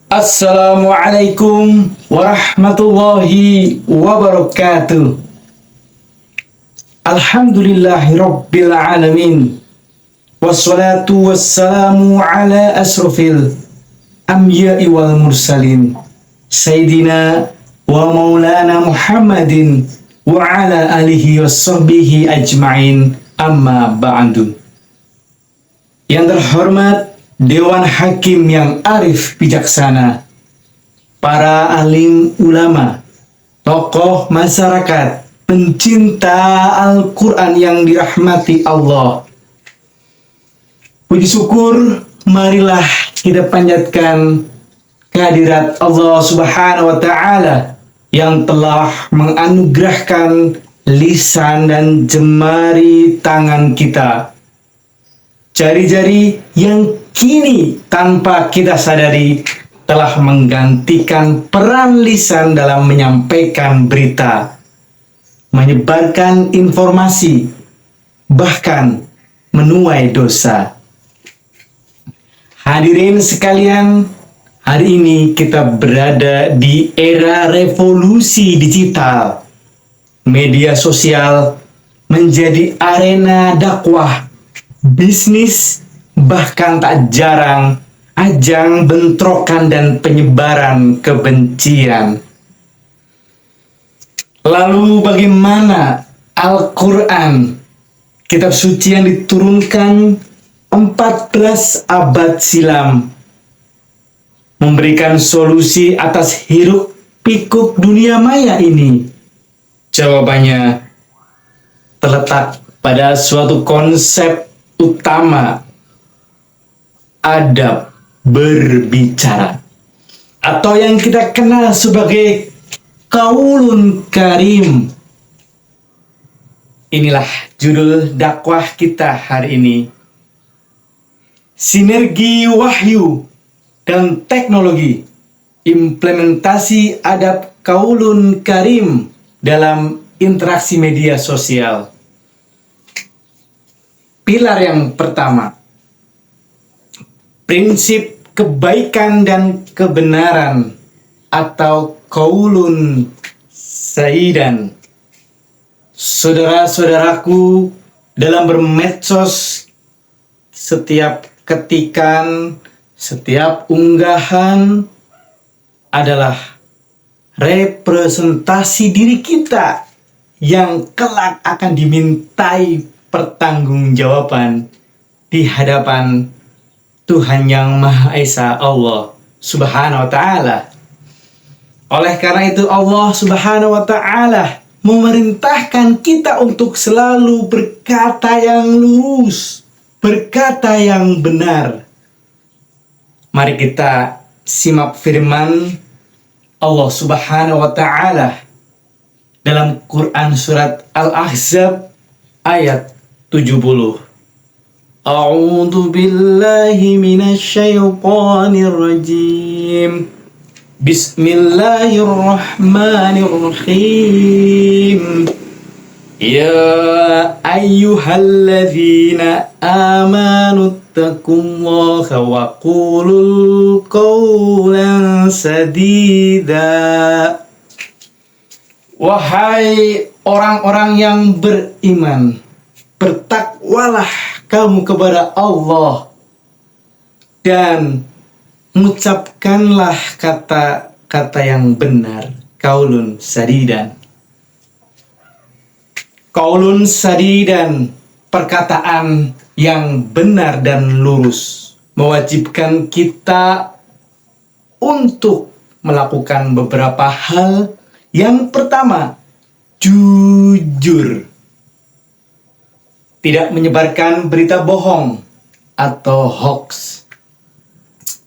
Assalamualaikum warahmatullahi wabarakatuh. Alhamdulillahirabbil alamin. Wassalatu wassalamu ala asrofil anbiya'i wal mursalin. Sayyidina wa maulana Muhammadin wa ala alihi washabbihi ajma'in. Amma ba'du. Yang terhormat Dewan Hakim yang arif bijaksana, para alim ulama, tokoh masyarakat, pencinta Al-Quran yang dirahmati Allah. Puji syukur, marilah kita panjatkan kehadirat Allah Subhanahu wa Ta'ala yang telah menganugerahkan lisan dan jemari tangan kita. Jari-jari yang kini tanpa kita sadari telah menggantikan peran lisan dalam menyampaikan berita, menyebarkan informasi, bahkan menuai dosa. Hadirin sekalian, hari ini kita berada di era revolusi digital. Media sosial menjadi arena dakwah, bisnis, bahkan tak jarang ajang bentrokan dan penyebaran kebencian. Lalu bagaimana Al-Quran, kitab suci yang diturunkan 14 abad silam, memberikan solusi atas hiruk pikuk dunia maya ini? Jawabannya terletak pada suatu konsep utama, adab berbicara, atau yang kita kenal sebagai qaulun karim. Inilah judul dakwah kita hari ini. Sinergi wahyu dan teknologi, implementasi adab qaulun karim dalam interaksi media sosial. Pilar yang pertama, prinsip kebaikan dan kebenaran atau qaulun sadidan. Saudara-saudaraku, dalam bermedsos, setiap ketikan, setiap unggahan adalah representasi diri kita yang kelak akan dimintai pertanggungjawaban di hadapan Tuhan yang Maha Esa, Allah Subhanahu wa Ta'ala. Oleh karena itu Allah Subhanahu wa Ta'ala memerintahkan kita untuk selalu berkata yang lurus, berkata yang benar. Mari kita simak firman Allah Subhanahu wa Ta'ala dalam Quran surat Al-Ahzab ayat 70. A'udzu billahi minasy syaithanir rajim. Bismillahirrahmanirrahim. Ya ayyuhalladzina amanu taqullaha wa qulul qawlan sadida. Wahai orang-orang yang beriman, bertakwalah kamu kepada Allah dan mengucapkanlah kata-kata yang benar, qaulun sadidan. Qaulun sadidan, perkataan yang benar dan lurus, mewajibkan kita untuk melakukan beberapa hal. Yang pertama, jujur. Tidak menyebarkan berita bohong atau hoax.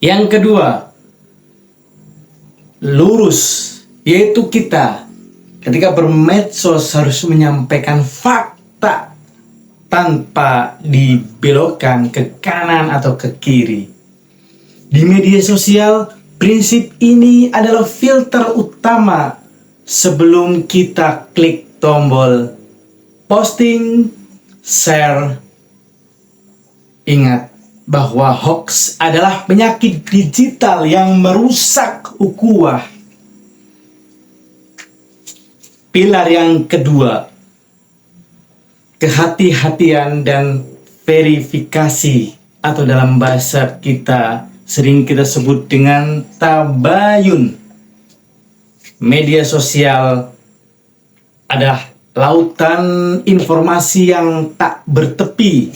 Yang kedua, lurus, yaitu kita ketika bermedsos harus menyampaikan fakta tanpa dibelokkan ke kanan atau ke kiri. Di media sosial, prinsip ini adalah filter utama sebelum kita klik tombol posting, share. Ingat, bahwa hoax adalah penyakit digital yang merusak ukhuwah. Pilar yang kedua, kehati-hatian dan verifikasi, atau dalam bahasa kita sering kita sebut dengan tabayun. Media sosial adalah lautan informasi yang tak bertepi.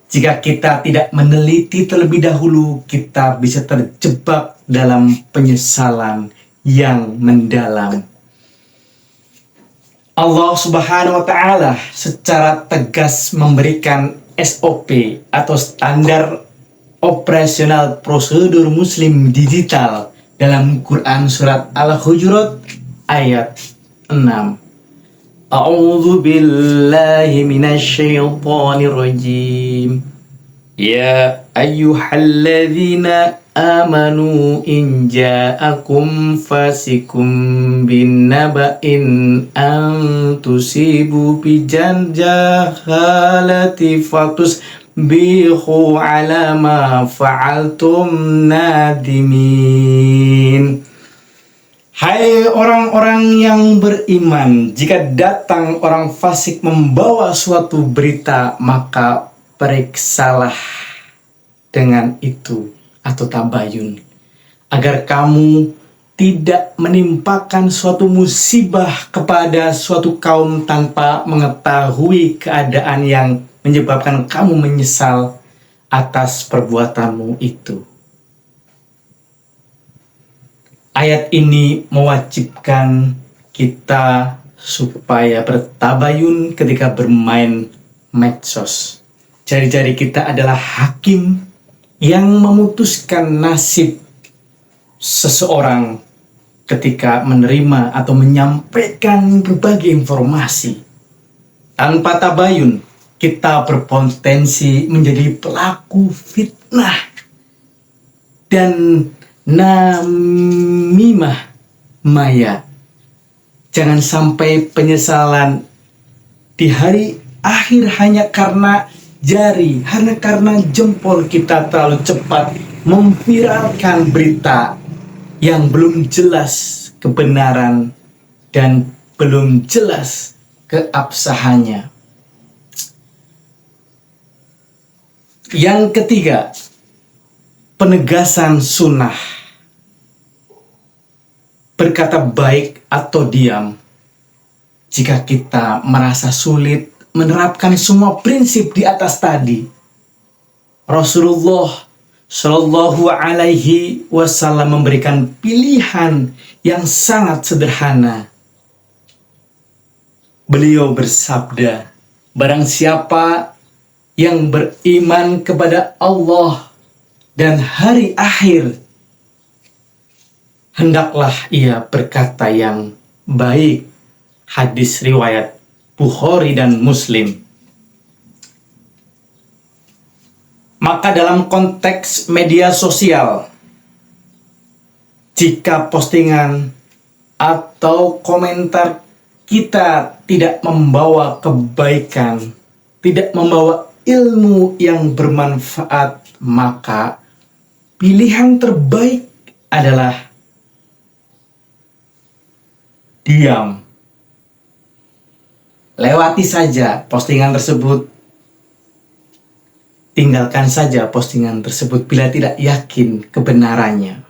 Jika kita tidak meneliti terlebih dahulu, kita bisa terjebak dalam penyesalan yang mendalam. Allah Subhanahu wa Ta'ala secara tegas memberikan SOP atau standar operasional prosedur Muslim digital dalam Quran surat Al-Hujurat ayat 6. A'udzu billahi minasyaitonir rajim. Ya ayyuhalladzina amanu in ja'akum fasikum binnaba'in an tusibu bijahalati fatusbihu ala ma fa'altum nadimin. Hai orang-orang yang beriman, jika datang orang fasik membawa suatu berita, maka periksalah dengan itu atau tabayun, agar kamu tidak menimpakan suatu musibah kepada suatu kaum tanpa mengetahui keadaan yang menyebabkan kamu menyesal atas perbuatanmu itu. Ayat ini mewajibkan kita supaya bertabayun ketika bermain medsos. Jari-jari kita adalah hakim yang memutuskan nasib seseorang ketika menerima atau menyampaikan berbagai informasi. Tanpa tabayun, kita berpotensi menjadi pelaku fitnah dan namimah maya. Jangan sampai penyesalan di hari akhir hanya karena jari, hanya karena jempol kita terlalu cepat memviralkan berita yang belum jelas kebenaran dan belum jelas keabsahannya. Yang ketiga, penegasan sunnah. Berkata baik atau diam. Jika kita merasa sulit menerapkan semua prinsip di atas tadi, Rasulullah Shallallahu Alaihi Wasallam memberikan pilihan yang sangat sederhana. Beliau bersabda, barang siapa yang beriman kepada Allah dan hari akhir, hendaklah ia berkata yang baik. Hadis riwayat Bukhari dan Muslim. Maka dalam konteks media sosial, jika postingan atau komentar kita tidak membawa kebaikan, tidak membawa ilmu yang bermanfaat, maka pilihan terbaik adalah diam. Lewati saja postingan tersebut. Tinggalkan saja postingan tersebut bila tidak yakin kebenarannya.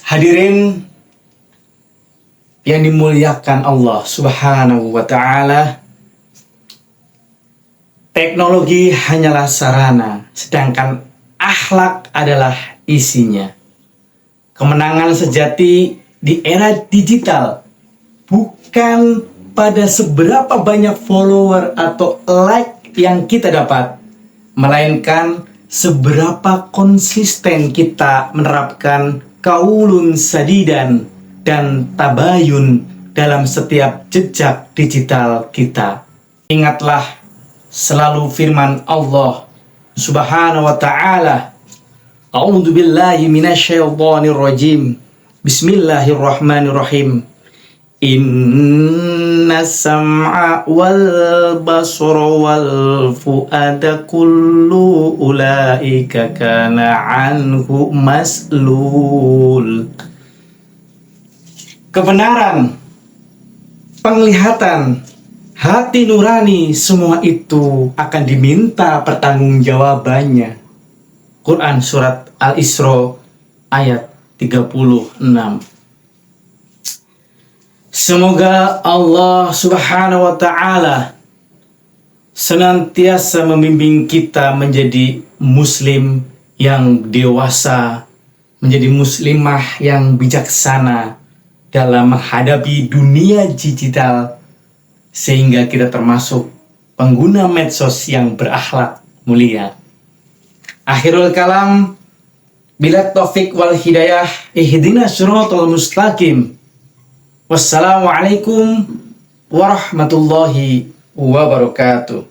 Hadirin yang dimuliakan Allah Subhanahu wa Ta'ala, teknologi hanyalah sarana, sedangkan akhlak adalah isinya. Kemenangan sejati di era digital bukan pada seberapa banyak follower atau like yang kita dapat, melainkan seberapa konsisten kita menerapkan qaulun sadidan dan tabayun dalam setiap jejak digital kita. Ingatlah selalu firman Allah Subhanahu wa Ta'ala, A'udzu billahi minasyaitonir rajim. Bismillahirrahmanirrahim. Inna sam'a wal basra wal fu'ada kullu ulaika kana anhu mas'lul. Kebenaran, penglihatan, hati nurani, semua itu akan diminta pertanggungjawabannya. Quran surat Al-Isra ayat 36. Semoga Allah Subhanahu wa Ta'ala senantiasa membimbing kita menjadi muslim yang dewasa, menjadi muslimah yang bijaksana dalam menghadapi dunia digital, sehingga kita termasuk pengguna medsos yang berakhlak mulia. Akhirul kalam, bila taufik wal hidayah, ihdinas siratal mustaqim. Wassalamualaikum warahmatullahi wabarakatuh.